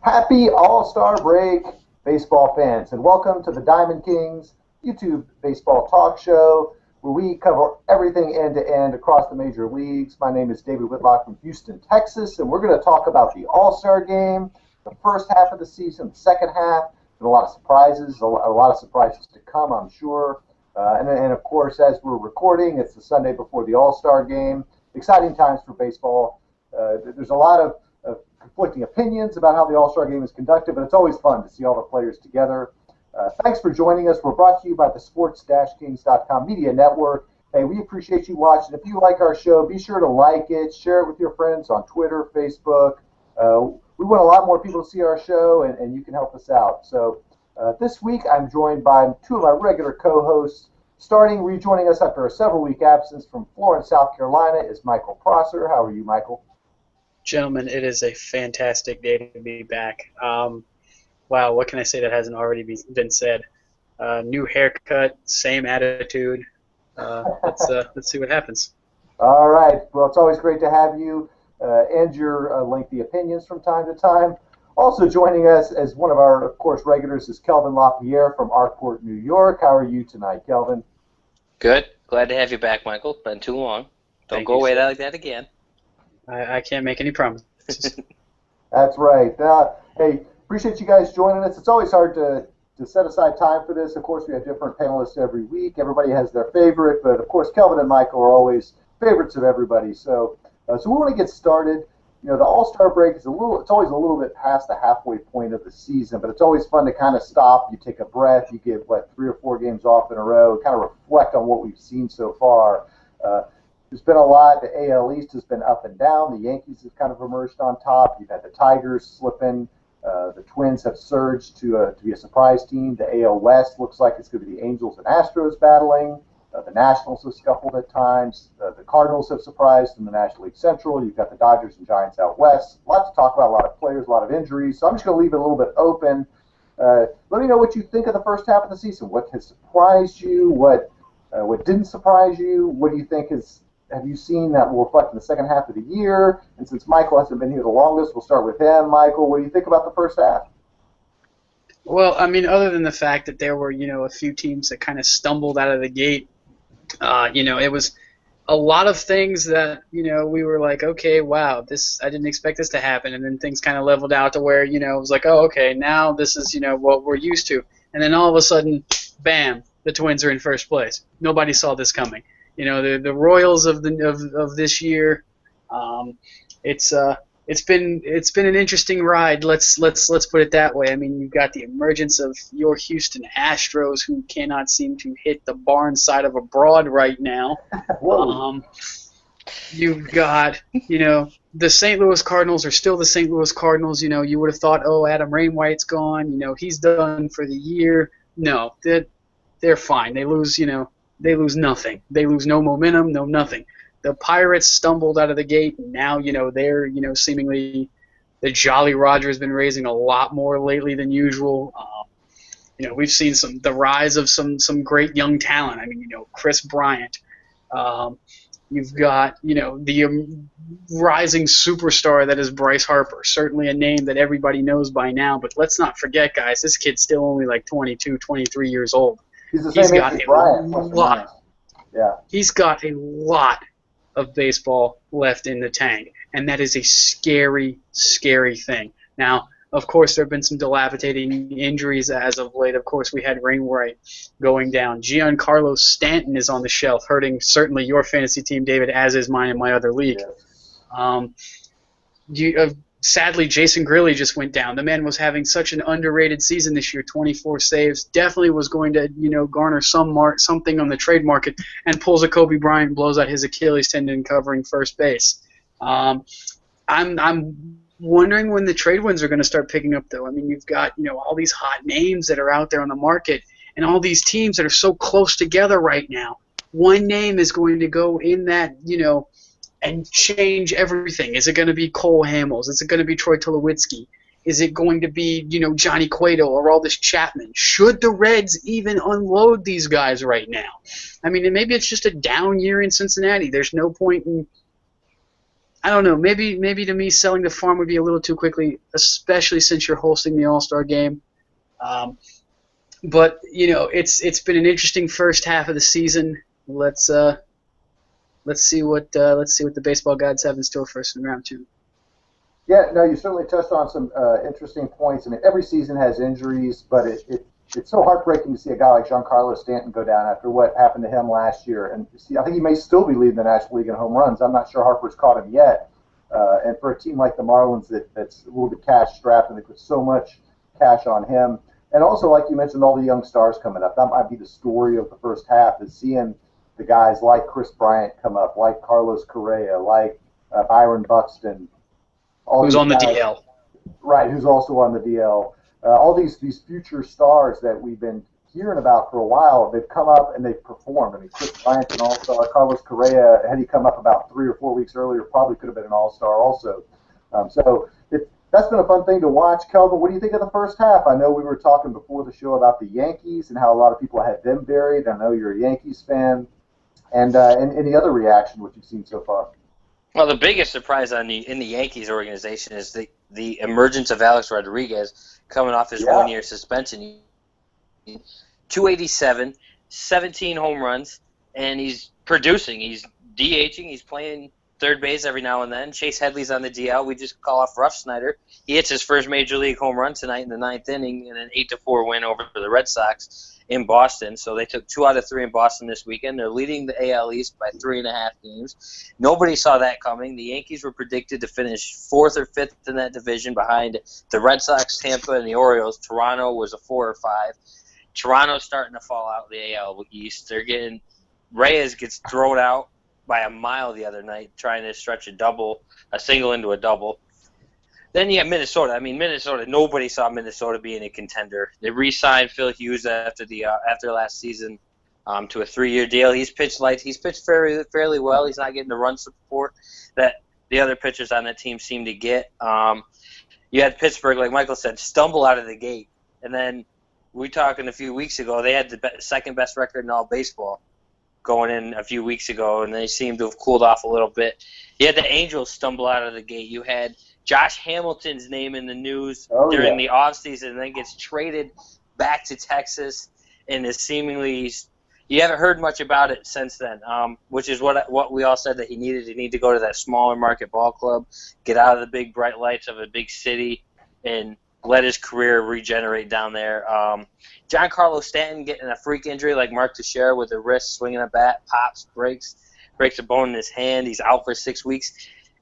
Happy All-Star break, baseball fans, and welcome to the Diamond Kings YouTube baseball talk show, where we cover everything end-to-end across the major leagues. My name is David Whitlock from Houston, Texas, and we're going to talk about the All-Star Game, the first half of the season, the second half, and a lot of surprises, a lot of surprises to come, I'm sure. And of course, as we're recording, it's the Sunday before the All-Star Game. Exciting times for baseball. There's a lot of conflicting opinions about how the All-Star Game is conducted, but it's always fun to see all the players together. Thanks for joining us. We're brought to you by the sports-kings.com media network. Hey, we appreciate you watching. If you like our show, be sure to like it, share it with your friends on Twitter, Facebook. We want a lot more people to see our show, and you can help us out. So this week, I'm joined by two of my regular co-hosts. Rejoining us after a several-week absence from Florence, South Carolina, is Michael Prosser. How are you, Michael? Gentlemen, it is a fantastic day to be back. Wow, what can I say that hasn't already been said? New haircut, same attitude. Let's see what happens. All right. Well, it's always great to have you and your lengthy opinions from time to time. Also joining us as one of our, of course, regulars is Kelvin LaPierre from Arkport, New York. How are you tonight, Kelvin? Good. Glad to have you back, Michael. Been too long. Don't go away like that again. I can't make any promises. That's right. Hey, appreciate you guys joining us. It's always hard to set aside time for this. Of course, we have different panelists every week. Everybody has their favorite, but of course, Kelvin and Michael are always favorites of everybody. So we want to get started. You know, the All-Star break is it's always a little bit past the halfway point of the season, but it's always fun to kind of stop. You take a breath. You get, 3 or 4 games off in a row, kind of reflect on what we've seen so far. There's been a lot. The AL East has been up and down. The Yankees have kind of emerged on top. You've had the Tigers slipping. The Twins have surged to be a surprise team. The AL West looks like it's going to be the Angels and Astros battling. The Nationals have scuffled at times. The Cardinals have surprised in the National League Central. You've got the Dodgers and Giants out west. A lot to talk about, a lot of players, a lot of injuries. So I'm just going to leave it a little bit open. Let me know what you think of the first half of the season. What has surprised you? What didn't surprise you? What do you think have you seen that will reflect in the second half of the year? And since Michael hasn't been here the longest, we'll start with him. Michael, what do you think about the first half? Well, I mean, other than the fact that there were, a few teams that kind of stumbled out of the gate, it was a lot of things that, we were like, okay, wow, I didn't expect this to happen. And then things kind of leveled out to where, it was like, oh, okay, now this is, what we're used to. And then all of a sudden, bam, the Twins are in first place. Nobody saw this coming. The Royals of this year. It's been an interesting ride. Let's put it that way. I mean, you've got the emergence of your Houston Astros, who cannot seem to hit the barn side of a broad right now. You've got the St. Louis Cardinals are still the St. Louis Cardinals. You would have thought, oh, Adam Wainwright's gone. He's done for the year. No, they're fine. They lose. They lose nothing. They lose no momentum, no nothing. The Pirates stumbled out of the gate. And now, they're, seemingly the Jolly Roger has been raising a lot more lately than usual. We've seen the rise of some great young talent. I mean, Chris Bryant. You've got, the rising superstar that is Bryce Harper. Certainly a name that everybody knows by now. But let's not forget, guys, this kid's still only like 22, 23 years old. He's the same age as Bryant. Yeah. He's got a lot of baseball left in the tank, and that is a scary, scary thing. Now, of course, there have been some dilapidating injuries as of late. Of course, we had Wainwright going down. Giancarlo Stanton is on the shelf, hurting certainly your fantasy team, David, as is mine in my other league. Yes. Sadly, Jason Grilli just went down. The man was having such an underrated season this year, 24 saves. Definitely was going to, garner something on the trade market, and pulls a Kobe Bryant, blows out his Achilles tendon covering first base. I'm wondering when the trade winds are going to start picking up, though. I mean, you've got, all these hot names that are out there on the market, and all these teams that are so close together right now. One name is going to go in that, and change everything. Is it going to be Cole Hamels? Is it going to be Troy Tulowitzki? Is it going to be, Johnny Cueto or Aroldis Chapman? Should the Reds even unload these guys right now? I mean, maybe it's just a down year in Cincinnati. There's no point in I don't know. Maybe to me, selling the farm would be a little too quickly, especially since you're hosting the All-Star game. Um, but it's been an interesting first half of the season. Let's see what the baseball gods have in store for us in round two. Yeah, no, you certainly touched on some interesting points. I mean, every season has injuries, but it's so heartbreaking to see a guy like Giancarlo Stanton go down after what happened to him last year. And see, I think he may still be leading the National League in home runs. I'm not sure Harper's caught him yet. And for a team like the Marlins that's a little bit cash strapped and they put so much cash on him. And also, like you mentioned, all the young stars coming up. That might be the story of the first half, is seeing the guys like Chris Bryant come up, like Carlos Correa, like Byron Buxton, all Who's these on the guys, DL? right? Who's also on the DL? All these future stars that we've been hearing about for a while, they've come up and they've performed. I mean, Chris Bryant, an All-Star. Carlos Correa, had he come up about 3 or 4 weeks earlier, probably could have been an All-Star also. That's been a fun thing to watch. Kelvin, what do you think of the first half? I know we were talking before the show about the Yankees and how a lot of people had them buried. I know you're a Yankees fan. And any other reaction what you've seen so far? Well, the biggest surprise in the Yankees organization is the emergence of Alex Rodriguez coming off his 1-year suspension. 287, 17 home runs, and he's producing. He's DHing. He's playing third base every now and then. Chase Headley's on the DL. We just call off Ruff Snyder. He hits his first major league home run tonight in the 9th inning in an 8-4 win over the Red Sox in Boston. So they took 2 out of 3 in Boston this weekend. They're leading the AL East by 3.5 games. Nobody saw that coming. The Yankees were predicted to finish 4th or 5th in that division behind the Red Sox, Tampa, and the Orioles. Toronto was a 4 or 5. Toronto's starting to fall out of the AL East. Reyes gets thrown out by a mile the other night trying to stretch a single into a double. Then you have Minnesota. I mean, nobody saw Minnesota being a contender. They re-signed Phil Hughes after last season to a 3-year deal. He's pitched fairly well. He's not getting the run support that the other pitchers on that team seem to get. You had Pittsburgh, like Michael said, stumble out of the gate. And then we talking a few weeks ago, they had the second best record in all baseball going in a few weeks ago, and they seem to have cooled off a little bit. You had the Angels stumble out of the gate. You had Josh Hamilton's name in the news during the offseason, and then gets traded back to Texas, and is seemingly – you haven't heard much about it since then, which is what we all said that he needed. He needed to go to that smaller market ball club, get out of the big bright lights of a big city, and let his career regenerate down there. Giancarlo Stanton getting a freak injury like Mark Teixeira with a wrist, swinging a bat, pops, breaks a bone in his hand. He's out for 6 weeks.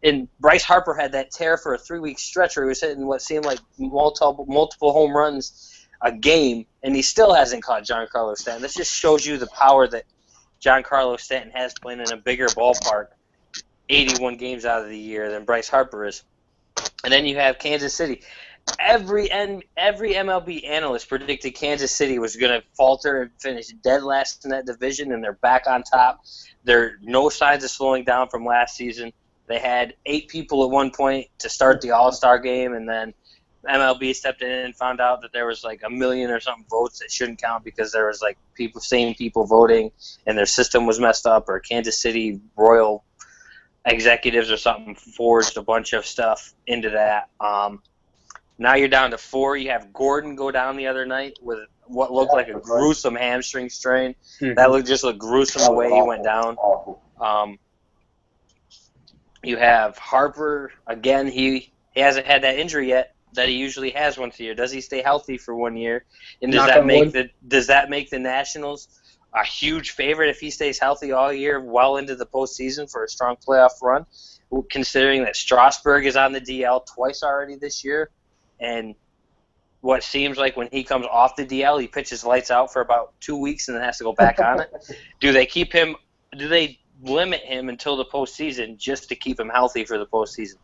And Bryce Harper had that tear for a 3-week stretch where he was hitting what seemed like multiple home runs a game, and he still hasn't caught Giancarlo Stanton. This just shows you the power that Giancarlo Stanton has playing in a bigger ballpark 81 games out of the year than Bryce Harper is. And then you have Kansas City. Every MLB analyst predicted Kansas City was going to falter and finish dead last in that division, and they're back on top. There are no signs of slowing down from last season. They had 8 people at one point to start the AllStar game, and then MLB stepped in and found out that there was like 1 million or something votes that shouldn't count because there was like same people voting, and their system was messed up, or Kansas City Royal executives or something forged a bunch of stuff into that. Now you're down to 4. You have Gordon go down the other night with what looked like a gruesome hamstring strain. Mm-hmm. That looked gruesome the way he went down. You have Harper again. He hasn't had that injury yet that he usually has once a year. Does he stay healthy for 1 year? And does that make the Nationals a huge favorite if he stays healthy all year, well into the postseason for a strong playoff run? Considering that Strasburg is on the DL twice already this year. And what seems like when he comes off the DL, he pitches lights out for about 2 weeks and then has to go back on it. Do they keep him? Do they limit him until the postseason just to keep him healthy for the postseason?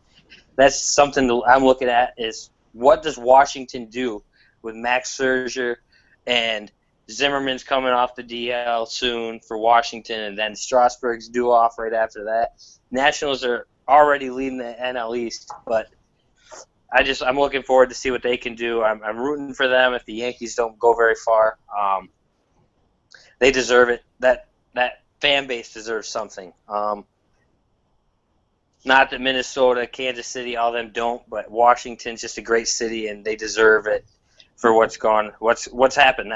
That's something that I'm looking at is what does Washington do with Max Scherzer and Zimmerman's coming off the DL soon for Washington, and then Strasburg's due off right after that. Nationals are already leading the NL East, but I'm looking forward to see what they can do. I'm rooting for them if the Yankees don't go very far. They deserve it. That fan base deserves something. Not that Minnesota, Kansas City, all them don't, but Washington's just a great city, and they deserve it for what's happened.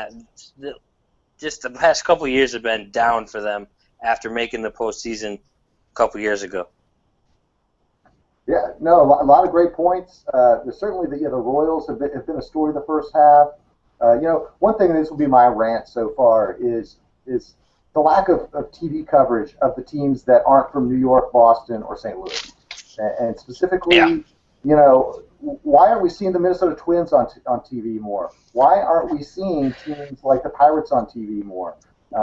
Just the past couple of years have been down for them after making the postseason a couple years ago. Yeah, no, a lot of great points. There's certainly the Royals have been a story the first half. One thing, and this will be my rant so far, is the lack of TV coverage of the teams that aren't from New York, Boston, or St. Louis. And specifically, why aren't we seeing the Minnesota Twins on TV more? Why aren't we seeing teams like the Pirates on TV more?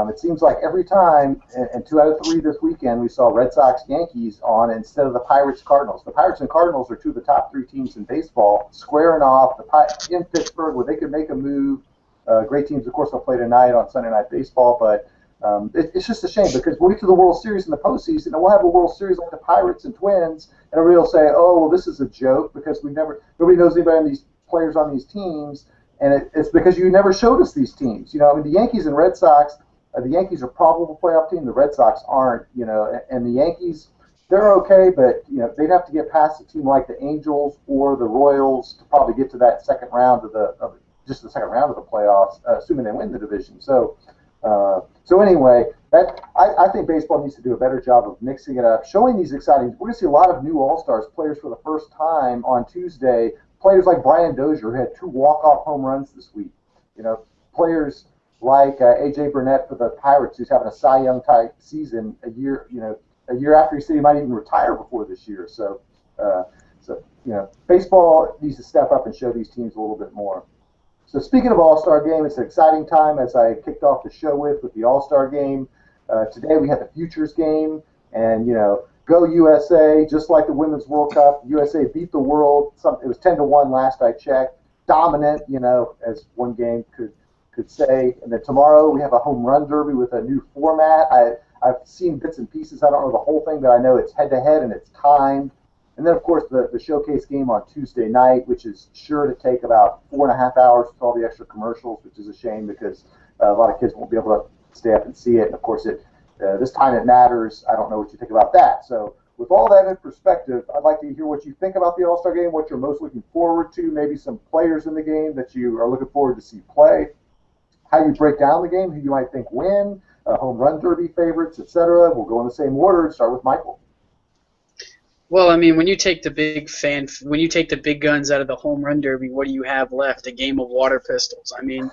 It seems like every time, and 2 out of 3 this weekend, we saw Red Sox, Yankees on instead of the Pirates, Cardinals. The Pirates and Cardinals are 2 of the top 3 teams in baseball, squaring off in Pittsburgh where they could make a move. Great teams, of course, will play tonight on Sunday Night Baseball, but it's just a shame because we'll get to the World Series in the postseason, and we'll have a World Series like the Pirates and Twins, and everybody will say, "Oh, well, this is a joke because nobody knows anybody on these players on these teams, and it's because you never showed us these teams." The Yankees and Red Sox. The Yankees are probably a playoff team. The Red Sox aren't. And the Yankees, they're okay, but they'd have to get past a team like the Angels or the Royals to probably get to that second round of the second round of the playoffs, assuming they win the division. So anyway, I think baseball needs to do a better job of mixing it up, showing these exciting. We're going to see a lot of new All-Stars players for the first time on Tuesday. Players like Brian Dozier, who had 2 walk-off home runs this week. Players like A.J. Burnett for the Pirates, who's having a Cy Young type season a year after he said he might even retire before this year. So baseball needs to step up and show these teams a little bit more. So speaking of All-Star Game, it's an exciting time as I kicked off the show with the All-Star Game. Today we had the Futures Game, and go USA, just like the Women's World Cup. USA beat the world. It was 10-1 last I checked. Dominant, as one game could say. And then tomorrow we have a home run derby with a new format. I've seen bits and pieces. I don't know the whole thing, but I know it's head-to-head and it's timed. And then, of course, the showcase game on Tuesday night, which is sure to take about 4.5 hours with all the extra commercials, which is a shame because a lot of kids won't be able to stay up and see it. And, of course, this time it matters. I don't know what you think about that. So with all that in perspective, I'd like to hear what you think about the All-Star Game, what you're most looking forward to, maybe some players in the game that you are looking forward to see play, how you break down the game, who you might think win, home run derby favorites, etc. We'll go in the same order. Start with Michael. Well, I mean, when you take the big guns out of the home run derby, what do you have left? A game of water pistols. I mean,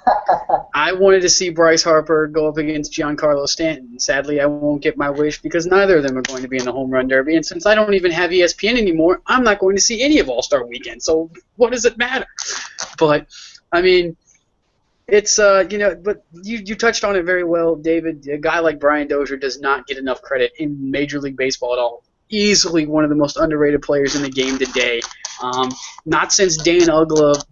I wanted to see Bryce Harper go up against Giancarlo Stanton. Sadly, I won't get my wish because neither of them are going to be in the home run derby. And since I don't even have ESPN anymore, I'm not going to see any of All-Star Weekend. So what does it matter? But I mean, it's but you touched on it very well, David. A guy like Brian Dozier does not get enough credit in Major League Baseball at all. Easily one of the most underrated players in the game today. Not since Dan Ugla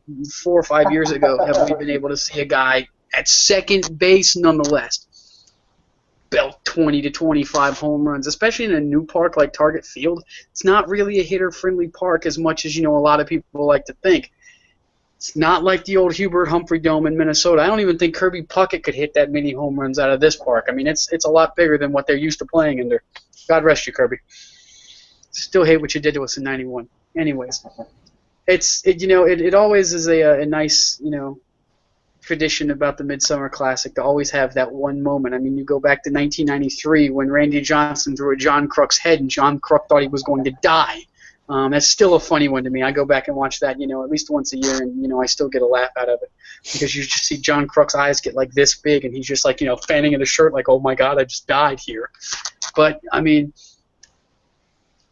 4 or 5 years ago have we been able to see a guy at second base nonetheless belt 20 to 25 home runs, especially in a new park like Target Field. It's not really a hitter-friendly park as much as a lot of people like to think. It's not like the old Hubert Humphrey Dome in Minnesota. I don't even think Kirby Puckett could hit that many home runs out of this park. I mean, it's a lot bigger than what they're used to playing under. God rest you, Kirby. Still hate what you did to us in '91. Anyways, it always is a nice tradition about the Midsummer Classic to always have that one moment. I mean, you go back to 1993 when Randy Johnson threw at John Kruk's head and John Kruk thought he was going to die. That's still a funny one to me. I go back and watch that, at least once a year, and I still get a laugh out of it because you just see John Kruk's eyes get like this big, and he's just like fanning in his shirt like, oh my God, I just died here. But I mean,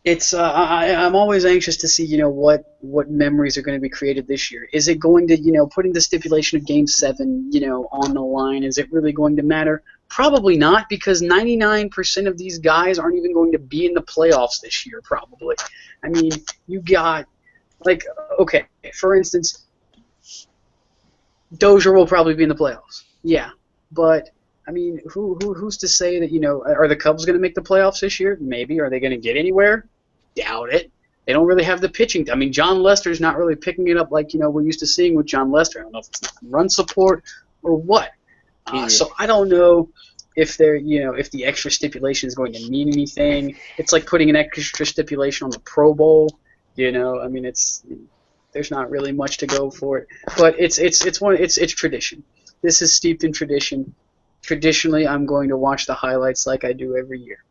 it's I'm always anxious to see what memories are going to be created this year. Is it going to putting the stipulation of Game 7 on the line? Is it really going to matter? Probably not, because 99% of these guys aren't even going to be in the playoffs this year. Probably. I mean, you got okay, for instance, Dozier will probably be in the playoffs. Yeah, but I mean, who's to say that are the Cubs going to make the playoffs this year? Maybe. Are they going to get anywhere? Doubt it. They don't really have the pitching. I mean, John Lester's not really picking it up like we're used to seeing with John Lester. I don't know if it's run support or what. So I don't know if they're, if the extra stipulation is going to mean anything. It's like putting an extra stipulation on the Pro Bowl. I mean, there's not really much to go for it, but it's tradition. This is steeped in tradition. Traditionally, I'm going to watch the highlights like I do every year.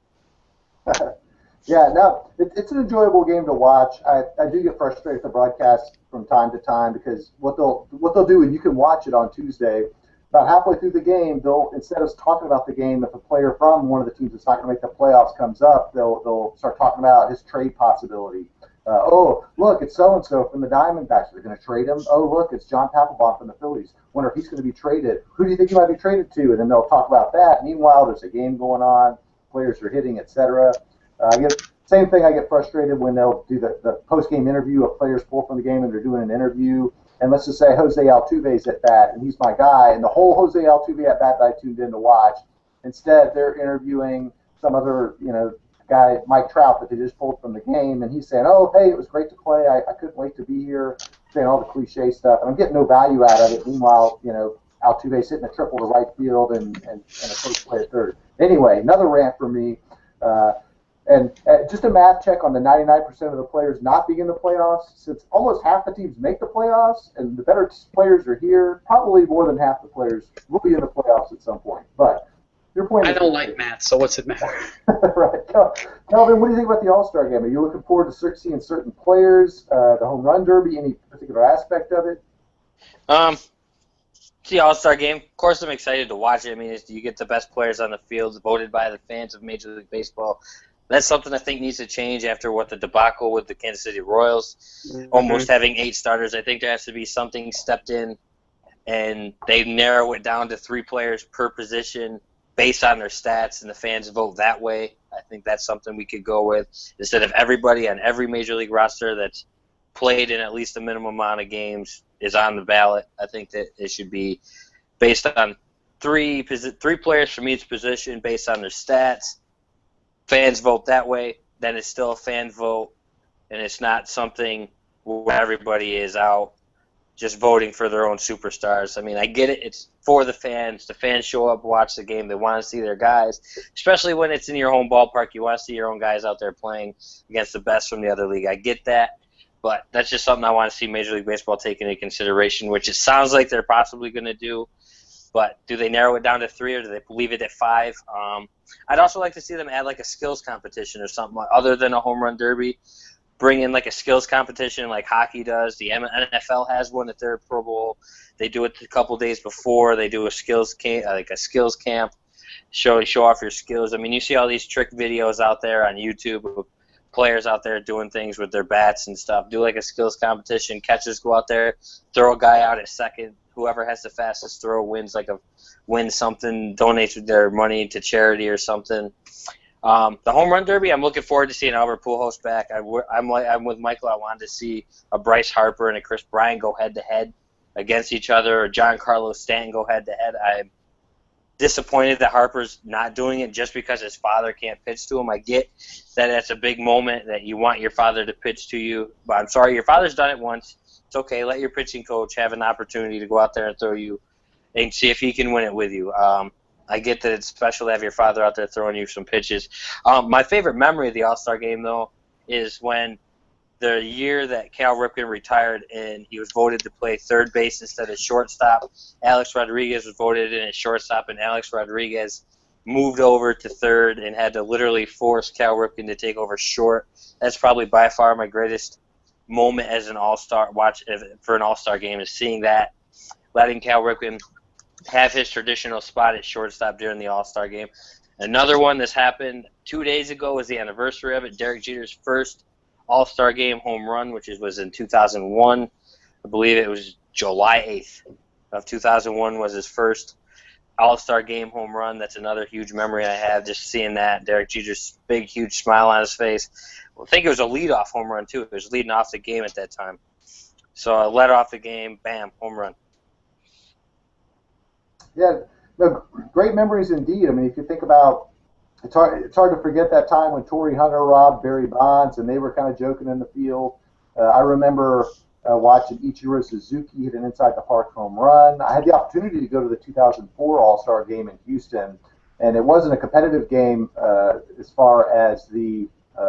Yeah, no, it's an enjoyable game to watch. I do get frustrated with the broadcast from time to time because what they'll do, and you can watch it on Tuesday, about halfway through the game, they'll, instead of talking about the game, if a player from one of the teams that's not going to make the playoffs comes up, they'll start talking about his trade possibility. Oh, look, it's so-and-so from the Diamondbacks. They're going to trade him. Oh, look, it's John Papelbon from the Phillies. Wonder if he's going to be traded. Who do you think he might be traded to? And then they'll talk about that. Meanwhile, there's a game going on. Players are hitting, etc. Same thing. I get frustrated when they'll do the post-game interview. A player's pulled from the game and they're doing an interview. And let's just say Jose Altuve's at bat, and he's my guy. And the whole Jose Altuve at bat that I tuned in to watch, instead they're interviewing some other, guy, Mike Trout, that they just pulled from the game, and he's saying, "Oh, hey, it was great to play. I couldn't wait to be here," saying all the cliche stuff, and I'm getting no value out of it. Meanwhile, Altuve's hitting a triple to right field and a safe play at third. Anyway, another rant for me. And just a math check on the 99% of the players not being in the playoffs. Since almost half the teams make the playoffs, and the better players are here, probably more than half the players will be in the playoffs at some point. But your point. I don't like math, so what's it matter? Right, Kelvin. What do you think about the AllStar Game? Are you looking forward to seeing certain players, the home run derby, any particular aspect of it? It's the AllStar Game. Of course, I'm excited to watch it. I mean, you get the best players on the field, voted by the fans of Major League Baseball. That's something I think needs to change after what the debacle with the Kansas City Royals, almost having 8 starters. I think there has to be something stepped in, and they narrow it down to 3 players per position based on their stats, and the fans vote that way. I think that's something we could go with. Instead of everybody on every Major League roster that's played in at least a minimum amount of games is on the ballot, I think that it should be based on 3 players from each position based on their stats. Fans vote that way, then it's still a fan vote, and it's not something where everybody is out just voting for their own superstars. I mean, I get it. It's for the fans. The fans show up, watch the game. They want to see their guys, especially when it's in your home ballpark. You want to see your own guys out there playing against the best from the other league. I get that, but that's just something I want to see Major League Baseball take into consideration, which it sounds like they're possibly going to do. But do they narrow it down to 3, or do they leave it at 5? I'd also like to see them add like a skills competition or something other than a home run derby. Bring in like a skills competition like hockey does. The NFL has one at their Pro Bowl. They do it a couple days before. They do a skills camp, show off your skills. I mean, you see all these trick videos out there on YouTube of players out there doing things with their bats and stuff. Do like a skills competition. Catchers go out there, throw a guy out at second. Whoever has the fastest throw wins something, donates their money to charity or something. The home run derby, I'm looking forward to seeing Albert Pujols back. I'm with Michael. I wanted to see a Bryce Harper and a Chris Bryant go head-to-head against each other, or Giancarlo Stanton go head-to-head. I'm disappointed that Harper's not doing it just because his father can't pitch to him. I get that that's a big moment that you want your father to pitch to you, but I'm sorry, your father's done it once. It's okay. Let your pitching coach have an opportunity to go out there and throw you and see if he can win it with you. I get that it's special to have your father out there throwing you some pitches. My favorite memory of the All-Star Game, though, is when the year that Cal Ripken retired and he was voted to play third base instead of shortstop. Alex Rodriguez was voted in at shortstop, and Alex Rodriguez moved over to third and had to literally force Cal Ripken to take over short. That's probably by far my greatest moment as an All-Star for an All-Star Game, is seeing that, letting Cal Ripken have his traditional spot at shortstop during the All-Star Game. Another one that's happened 2 days ago was the anniversary of it. Derek Jeter's first All-Star Game home run, which was in 2001. I believe it was July 8th of 2001 was his first All-Star Game home run. That's another huge memory I have, just seeing that. Derek Jeter's big, huge smile on his face. I think it was a leadoff home run, too. It was leading off the game at that time. So I led off the game, bam, home run. Yeah, no, great memories indeed. I mean, if you think about, it's hard to forget that time when Torrey Hunter robbed Barry Bonds, and they were kind of joking in the field. I remember watching Ichiro Suzuki hit an inside the park home run. I had the opportunity to go to the 2004 All-Star Game in Houston, and it wasn't a competitive game as far as the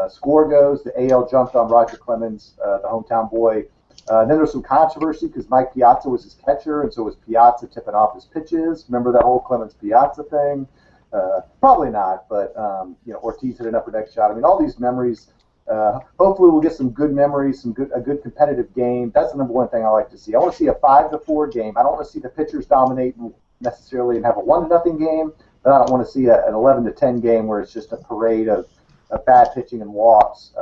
score goes. The AL jumped on Roger Clemens, the hometown boy. Then there was some controversy because Mike Piazza was his catcher, and so was Piazza tipping off his pitches. Remember that whole Clemens Piazza thing? Probably not, but Ortiz hit an upper deck shot. I mean, all these memories. Hopefully, we'll get some good memories, a good competitive game. That's the number one thing I like to see. I want to see a 5-4 game. I don't want to see the pitchers dominate necessarily and have a 1-0 game, but I don't want to see an 11-10 game where it's just a parade of bad pitching and walks.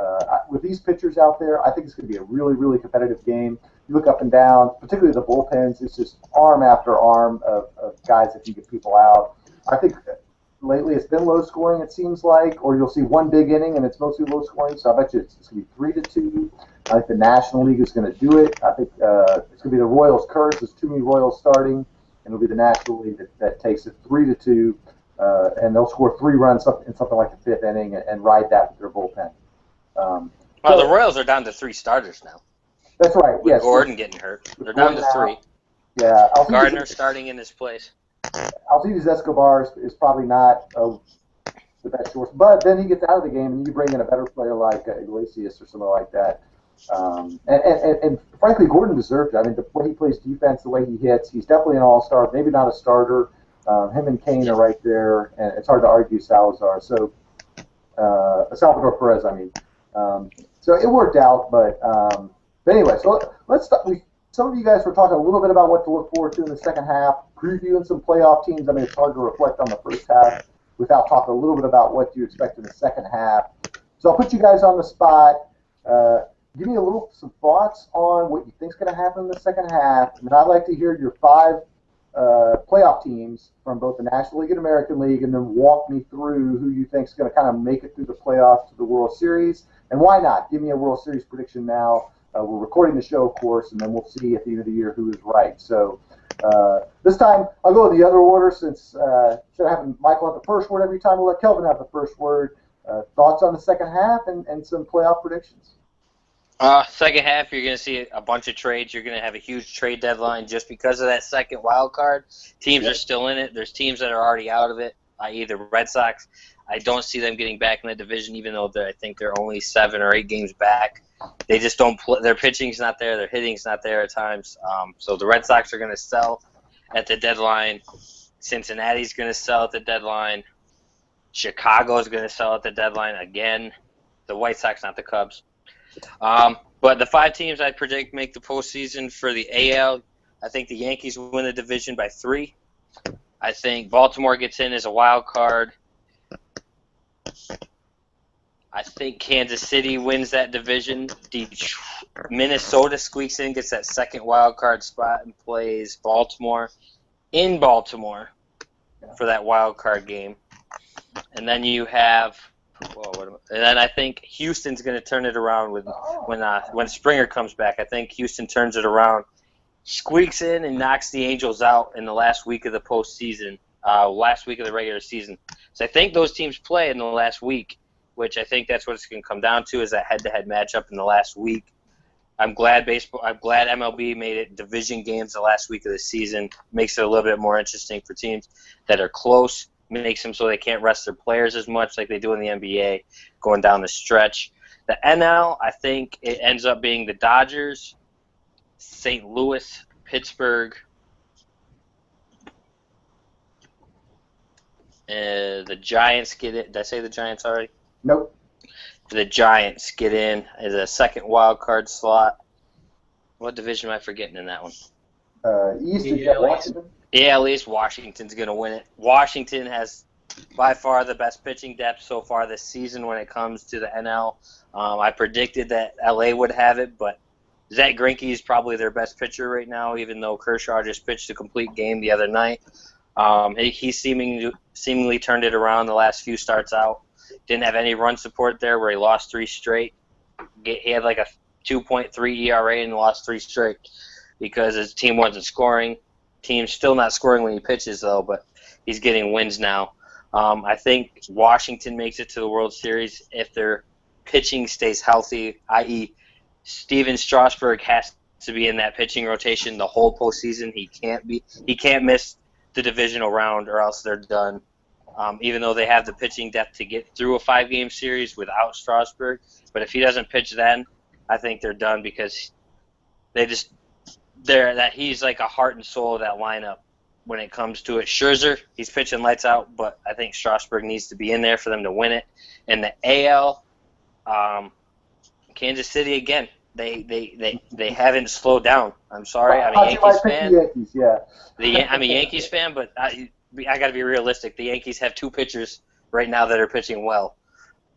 With these pitchers out there, I think it's going to be a really, really competitive game. You look up and down, particularly the bullpens. It's just arm after arm of guys that can get people out. I think lately it's been low scoring, it seems like, or you'll see one big inning and it's mostly low scoring. So I bet you it's going to be 3-2. I think the National League is going to do it. I think it's going to be the Royals curse. There's too many Royals starting, and it'll be the National League that takes it 3-2. And they'll score 3 runs in something like the 5th inning and ride that with their bullpen. The Royals are down to 3 starters now. That's right. With yes. Gordon getting hurt, they're down to 3. Yeah. Gardner starting in his place. Alcides Escobar is probably not the best short, but then he gets out of the game and you bring in a better player like Iglesias or something like that. And frankly, Gordon deserved it. I mean, the way he plays defense, the way he hits, he's definitely an all-star. Maybe not a starter. Him and Kane are right there, and it's hard to argue Salvador Perez, I mean. So it worked out, but anyway, so let's start. Some of you guys were talking a little bit about what to look forward to in the second half, previewing some playoff teams. I mean, it's hard to reflect on the first half without talking a little bit about what you expect in the second half. So I'll put you guys on the spot. Give me some thoughts on what you think is going to happen in the second half, and then I'd like to hear your 5 playoff teams from both the National League and American League, and then walk me through who you think is going to kind of make it through the playoffs to the World Series. And why not? Give me a World Series prediction now. We're recording the show, of course, and then we'll see at the end of the year who is right. So this time, I'll go in the other order since instead of having Michael have the first word every time, we'll let Kelvin have the first word. Thoughts on the second half and some playoff predictions? Second half, you're going to see a bunch of trades. You're going to have a huge trade deadline just because of that second wild card. Teams are still in it. There's teams that are already out of it, i.e. the Red Sox. I don't see them getting back in the division, even though I think they're only 7 or 8 games back. They just don't play. Their pitching's not there. Their hitting's not there at times. So the Red Sox are going to sell at the deadline. Cincinnati's going to sell at the deadline. Chicago's going to sell at the deadline again. The White Sox, not the Cubs. But the 5 teams I predict make the postseason for the AL, I think the Yankees win the division by 3. I think Baltimore gets in as a wild card. I think Kansas City wins that division. Minnesota squeaks in, gets that second wild card spot, and plays Baltimore in Baltimore for that wild card game. And then you have, and then I think Houston's going to turn it around when Springer comes back. I think Houston turns it around, squeaks in, and knocks the Angels out in the last week of the postseason, last week of the regular season. So I think those teams play in the last week, which I think that's what it's going to come down to, is that head-to-head matchup in the last week. I'm glad MLB made it division games the last week of the season. Makes it a little bit more interesting for teams that are close. Makes them so they can't rest their players as much like they do in the NBA going down the stretch. The NL, I think it ends up being the Dodgers, St. Louis, Pittsburgh, the Giants get it. Did I say the Giants already? Nope. The Giants get in as a second wild card slot. What division am I forgetting in that one? East is Washington. Yeah, at least Washington's going to win it. Washington has by far the best pitching depth so far this season when it comes to the NL. I predicted that LA would have it, but Zach Greinke is probably their best pitcher right now, even though Kershaw just pitched a complete game the other night. He seemingly turned it around the last few starts out. Didn't have any run support there where he lost 3 straight. He had like a 2.3 ERA and lost 3 straight because his team wasn't scoring. Team's still not scoring when he pitches, though, but he's getting wins now. I think Washington makes it to the World Series if their pitching stays healthy, i.e. Steven Strasburg has to be in that pitching rotation the whole postseason. He can't miss the divisional round or else they're done. even though they have the pitching depth to get through a 5-game series without Strasburg. But if he doesn't pitch then, I think they're done because he's like a heart and soul of that lineup when it comes to it. Scherzer, he's pitching lights out, but I think Strasburg needs to be in there for them to win it. And the AL, Kansas City again. They haven't slowed down. I'm sorry, I'm a Yankees fan. Yankees, yeah. I'm a Yankees fan, but I got to be realistic. The Yankees have 2 pitchers right now that are pitching well.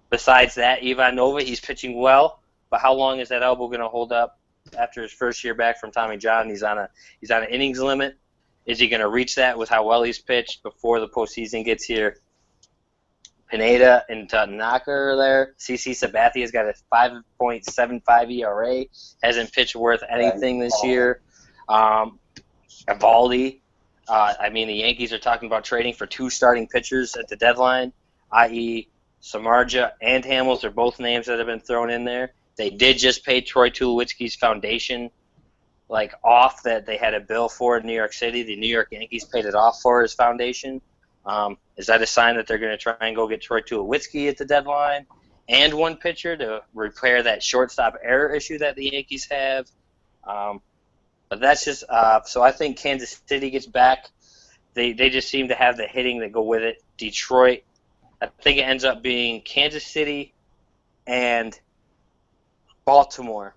Besides that, Ivan Nova, he's pitching well, but how long is that elbow going to hold up after his first year back from Tommy John? He's on an innings limit. Is he going to reach that with how well he's pitched before the postseason gets here? Pineda and Tanaka are there. CC Sabathia's got a 5.75 ERA. Hasn't pitched worth anything this year. Evaldi. The Yankees are talking about trading for 2 starting pitchers at the deadline, i.e. Samardzija and Hamels are both names that have been thrown in there. They did just pay Troy Tulowitzki's foundation off that they had a bill for in New York City. The New York Yankees paid it off for his foundation. Is that a sign that they're going to try and go get Troy Tulowitzki at the deadline and 1 pitcher to repair that shortstop error issue that the Yankees have? But that's just so I think Kansas City gets back. They just seem to have the hitting that go with it. Detroit, I think it ends up being Kansas City and Baltimore.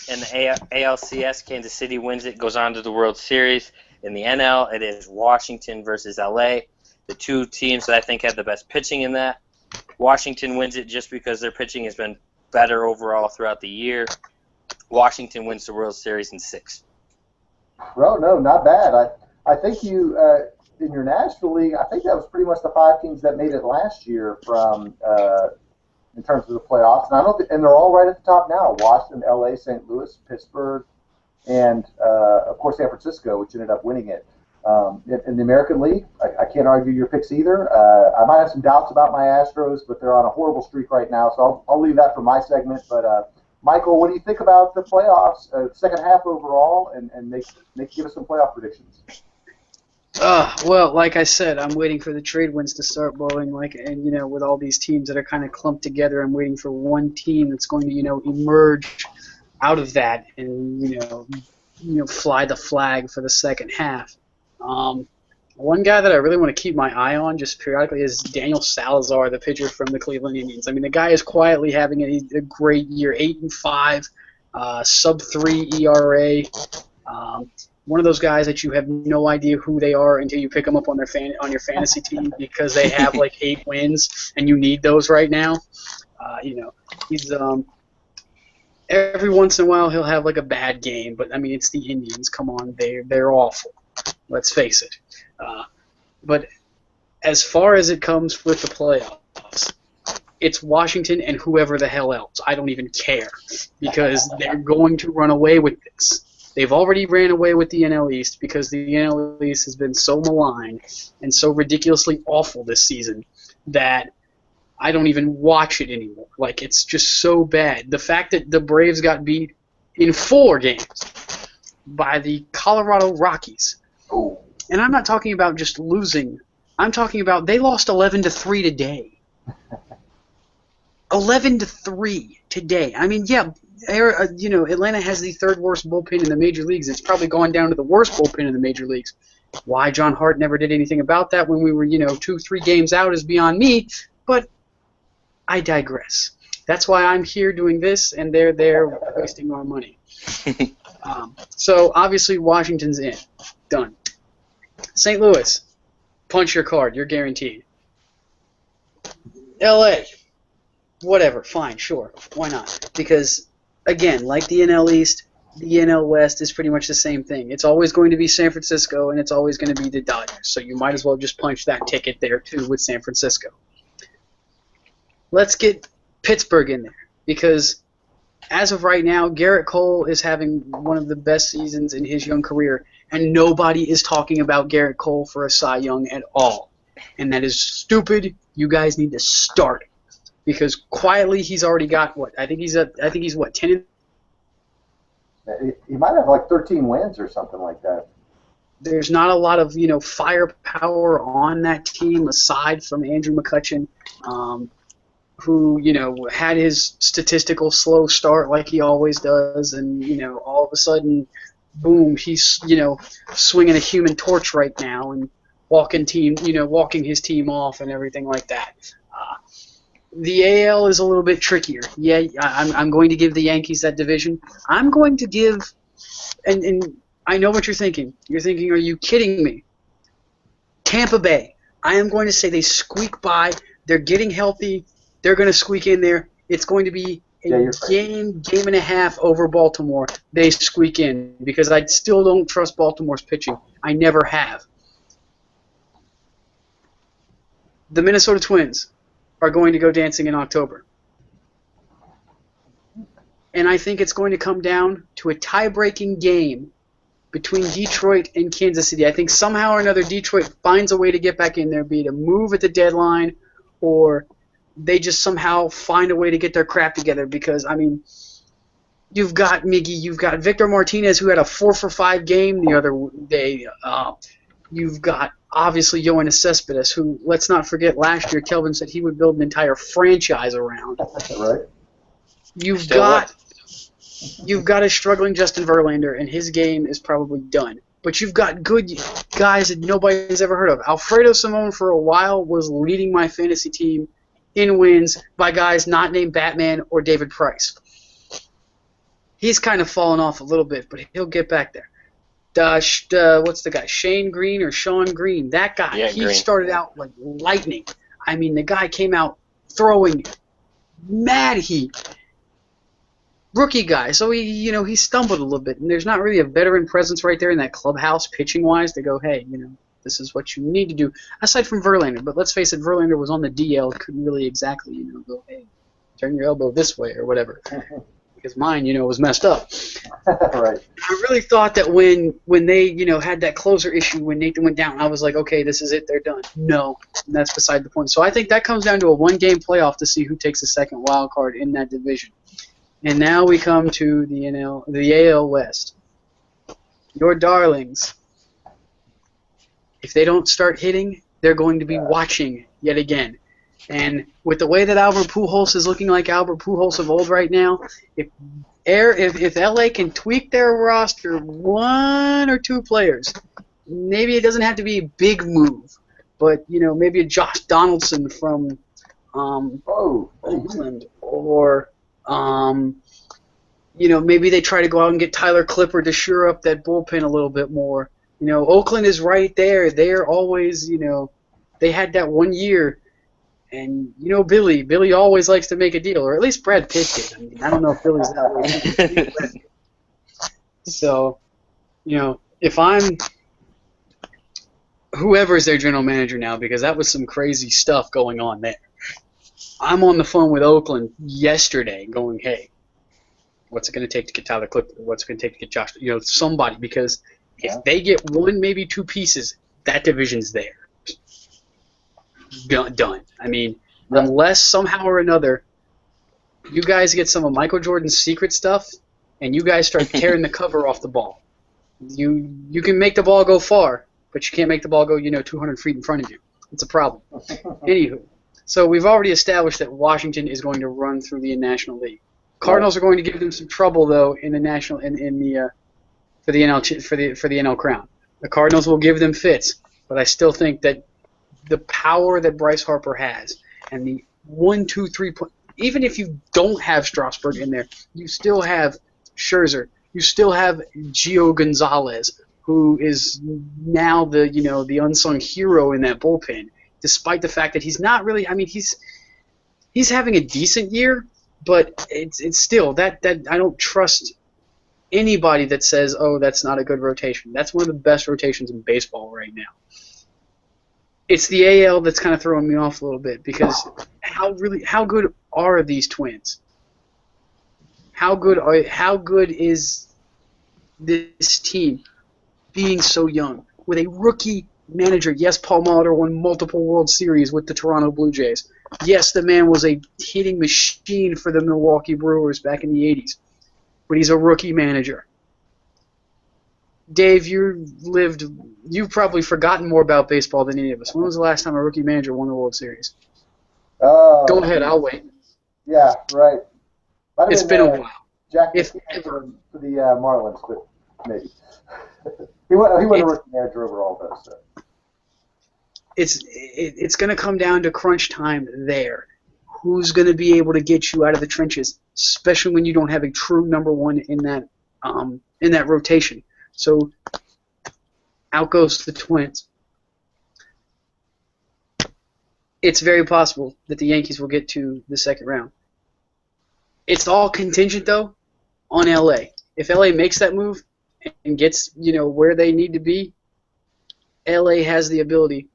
In the ALCS, Kansas City wins it, goes on to the World Series. In the NL, it is Washington versus LA, the 2 teams that I think have the best pitching in that. Washington wins it just because their pitching has been better overall throughout the year. Washington wins the World Series in 6. Well, no, not bad. I think you in your National League, I think that was pretty much the 5 teams that made it last year from in terms of the playoffs, and they're all right at the top now: Washington, LA, St. Louis, Pittsburgh, and of course San Francisco, which ended up winning it. In the American League, I can't argue your picks either. I might have some doubts about my Astros, but they're on a horrible streak right now, so I'll leave that for my segment. But Michael, what do you think about the playoffs, second half overall, and give us some playoff predictions? Well, like I said, I'm waiting for the trade winds to start blowing. With all these teams that are kind of clumped together, I'm waiting for one team that's going to, emerge out of that and fly the flag for the second half. One guy that I really want to keep my eye on just periodically is Daniel Salazar, the pitcher from the Cleveland Indians. The guy is quietly having a great year, 8-5, sub-3 ERA. One of those guys that you have no idea who they are until you pick them up on your fantasy team because they have 8 wins and you need those right now. He's every once in a while he'll have a bad game, but it's the Indians. Come on, they're awful. Let's face it. But as far as it comes with the playoffs, it's Washington and whoever the hell else. I don't even care because they're going to run away with this. They've already ran away with the NL East because the NL East has been so maligned and so ridiculously awful this season that I don't even watch it anymore. It's just so bad. The fact that the Braves got beat in 4 games by the Colorado Rockies. And I'm not talking about just losing. I'm talking about they lost 11-3 today. 11-3 today. Atlanta has the 3rd worst bullpen in the major leagues. It's probably gone down to the worst bullpen in the major leagues. Why John Hart never did anything about that when we were, 2-3 games out is beyond me. But I digress. That's why I'm here doing this, and they're there wasting our money. So obviously Washington's in. Done. St. Louis, punch your card. You're guaranteed. L.A., whatever. Fine, sure. Why not? Because, again, like the NL East, the NL West is pretty much the same thing. It's always going to be San Francisco, and it's always going to be the Dodgers. So you might as well just punch that ticket there, too, with San Francisco. Let's get Pittsburgh in there because as of right now, Garrett Cole is having one of the best seasons in his young career, and nobody is talking about Garrett Cole for a Cy Young at all. And that is stupid. You guys need to start because quietly he's already got what? I think he's 10. He might have 13 wins or something like that. There's not a lot of firepower on that team aside from Andrew McCutcheon, who had his statistical slow start like he always does, and all of a sudden, boom, he's swinging a human torch right now and walking his team off and everything like that. The AL is a little bit trickier. Yeah, I'm going to give the Yankees that division. I'm going to give, and I know what you're thinking. You're thinking, are you kidding me? Tampa Bay. I am going to say they squeak by. They're getting healthy. They're going to squeak in there. It's going to be a game and a half over Baltimore. They squeak in because I still don't trust Baltimore's pitching. I never have. The Minnesota Twins are going to go dancing in October. And I think it's going to come down to a tie-breaking game between Detroit and Kansas City. I think somehow or another Detroit finds a way to get back in there, be it a move at the deadline or they just somehow find a way to get their crap together because, you've got Miggy, you've got Victor Martinez, who had a 4-for-5 game the other day. You've got, obviously, Yoenis Cespedes, who, let's not forget, last year Kelvin said he would build an entire franchise around. Right. You've got a struggling Justin Verlander, and his game is probably done. But you've got good guys that nobody's ever heard of. Alfredo Simon, for a while, was leading my fantasy team in wins by guys not named Batman or David Price. He's kind of fallen off a little bit, but he'll get back there. What's the guy? Shane Green or Sean Green? That guy. Yeah, he Green. started out like lightning. The guy came out throwing mad heat. Rookie guy, so he stumbled a little bit, and there's not really a veteran presence right there in that clubhouse pitching-wise to go, hey, this is what you need to do, aside from Verlander. But let's face it, Verlander was on the DL, couldn't really exactly, go, hey, turn your elbow this way or whatever, because mine, was messed up. Right. I really thought that when they, had that closer issue when Nathan went down, I was like, okay, this is it, they're done. No, and that's beside the point. So I think that comes down to a one-game playoff to see who takes the second wild card in that division. And now we come to the AL West. Your darlings. If they don't start hitting, they're going to be watching yet again. And with the way that Albert Pujols is looking like Albert Pujols of old right now, if LA can tweak their roster one or two players, maybe it doesn't have to be a big move, but maybe a Josh Donaldson from Oakland, or maybe they try to go out and get Tyler Clippard to shore up that bullpen a little bit more. Oakland is right there. They're always, they had that 1 year, and Billy always likes to make a deal, or at least Brad Pitt did. I don't know if Billy's that way. So, if I'm whoever's their general manager now, because that was some crazy stuff going on there. I'm on the phone with Oakland yesterday going, hey, what's it going to take to get Tyler Clippard? What's it going to take to get Josh? Somebody, because if they get one, maybe two pieces, that division's there. Done. Unless somehow or another you guys get some of Michael Jordan's secret stuff and you guys start tearing the cover off the ball. You can make the ball go far, but you can't make the ball go, 200 feet in front of you. It's a problem. Anywho, so we've already established that Washington is going to run through the National League. Cardinals are going to give them some trouble though in the national for the NL crown. The Cardinals will give them fits, but I still think that the power that Bryce Harper has and the 1, 2, 3 point, even if you don't have Strasburg in there, you still have Scherzer, you still have Gio Gonzalez, who is now the unsung hero in that bullpen, despite the fact that he's not really. He's having a decent year, but it's still that I don't trust anybody that says, oh, that's not a good rotation. That's one of the best rotations in baseball right now. It's the AL that's kind of throwing me off a little bit, because how good are these Twins? How good is this team being so young with a rookie manager? Yes, Paul Molitor won multiple World Series with the Toronto Blue Jays. Yes, the man was a hitting machine for the Milwaukee Brewers back in the 80s, but he's a rookie manager. Dave, you've probably forgotten more about baseball than any of us. When was the last time a rookie manager won the World Series? Go Oh, ahead, I'll wait. yeah, right. Might have It's been been a while, Jack if McKeon ever. for the Marlins, but maybe. he won a It's rookie manager overall, though. So. it's going to come down to crunch time there. Who's going to be able to get you out of the trenches, especially when you don't have a true number one in that rotation. So out goes the Twins. It's very possible that the Yankees will get to the second round. It's all contingent though on LA. If LA makes that move and gets where they need to be, LA has the ability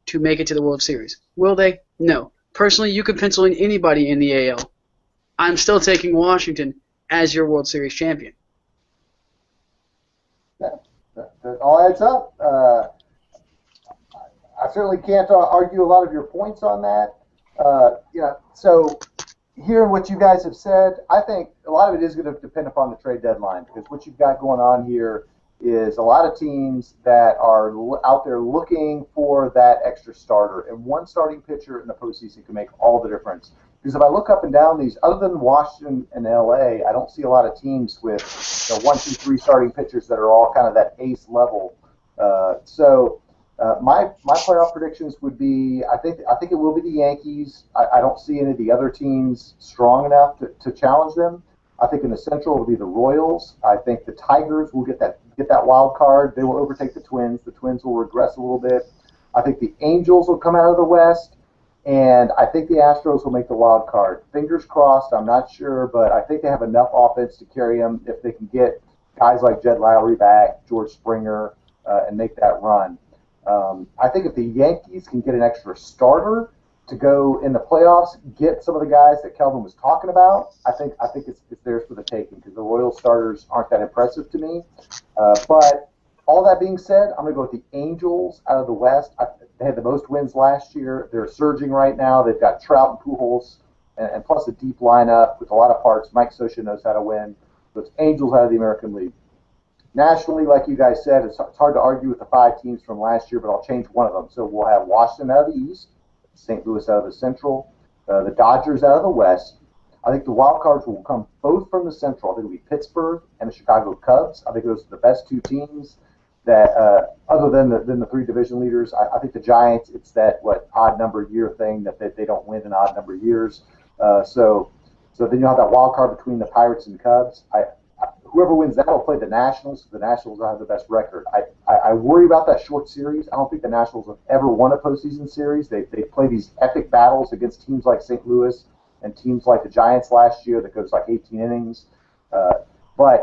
to make it to the World Series. Will they? No. Personally, you could pencil in anybody in the AL. I'm still taking Washington as your World Series champion. That all adds up. I certainly can't argue a lot of your points on that. So hearing what you guys have said, I think a lot of it is going to depend upon the trade deadline, because what you've got going on here is a lot of teams that are out there looking for that extra starter, and one starting pitcher in the postseason can make all the difference. Because if I look up and down these, other than Washington and LA, I don't see a lot of teams with 1, 2, 3 starting pitchers that are all kind of that ace level. My playoff predictions would be, I think it will be the Yankees. I don't see any of the other teams strong enough to challenge them. I think in the Central it will be the Royals. I think the Tigers will get that wild card. They will overtake the Twins. The Twins will regress a little bit. I think the Angels will come out of the West, and I think the Astros will make the wild card. Fingers crossed. I'm not sure, but I think they have enough offense to carry them if they can get guys like Jed Lowry back, George Springer, and make that run. I think if the Yankees can get an extra starter to go in the playoffs, get some of the guys that Kelvin was talking about, I think it's theirs for the taking, because the Royals starters aren't that impressive to me. But all that being said, I'm going to go with the Angels out of the West. They had the most wins last year. They're surging right now. They've got Trout and Pujols, and plus a deep lineup with a lot of parts. Mike Scioscia knows how to win. So it's Angels out of the American League. Nationally, like you guys said, it's hard to argue with the 5 teams from last year, but I'll change one of them. So we'll have Washington out of the East, St. Louis out of the Central, the Dodgers out of the West. I think the wild cards will come both from the Central. I think it'll be Pittsburgh and the Chicago Cubs. I think those are the best 2 teams that, other than the 3 division leaders. I think the Giants, it's that odd number year thing that they don't win in odd number years. So then you'll have that wild card between the Pirates and Cubs. Whoever wins that will play the Nationals. The Nationals will have the best record. I worry about that short series. I don't think the Nationals have ever won a postseason series. They play these epic battles against teams like St. Louis and teams like the Giants last year that goes like 18 innings. So I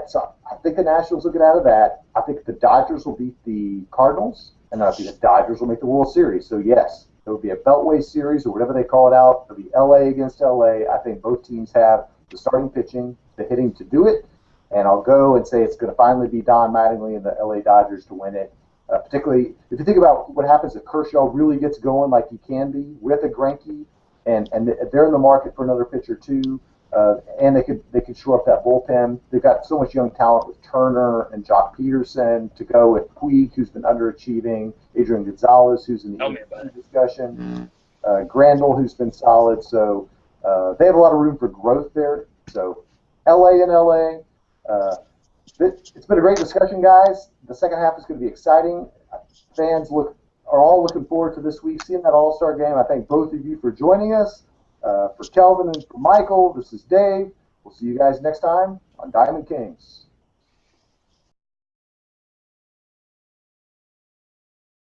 think the Nationals will get out of that. I think the Dodgers will beat the Cardinals, and I think the Dodgers will make the World Series. So yes, it will be a Beltway series or whatever they call it out. It'll be LA against LA. I think both teams have the starting pitching, the hitting to do it. And I'll go and say it's going to finally be Don Mattingly and the LA Dodgers to win it. Particularly if you think about what happens if Kershaw really gets going like he can be with a Greinke, and they're in the market for another pitcher too, and they could shore up that bullpen. They've got so much young talent with Turner and Jock Peterson to go with Puig, who's been underachieving, Adrian Gonzalez, who's in the MVP discussion, Grandal, who's been solid. So they have a lot of room for growth there. So LA and LA. It's been a great discussion, guys. The second half is going to be exciting. Fans are all looking forward to this week, seeing that All-Star game. I thank both of you for joining us. For Kelvin and for Michael, this is Dave. We'll see you guys next time on Diamond Kings.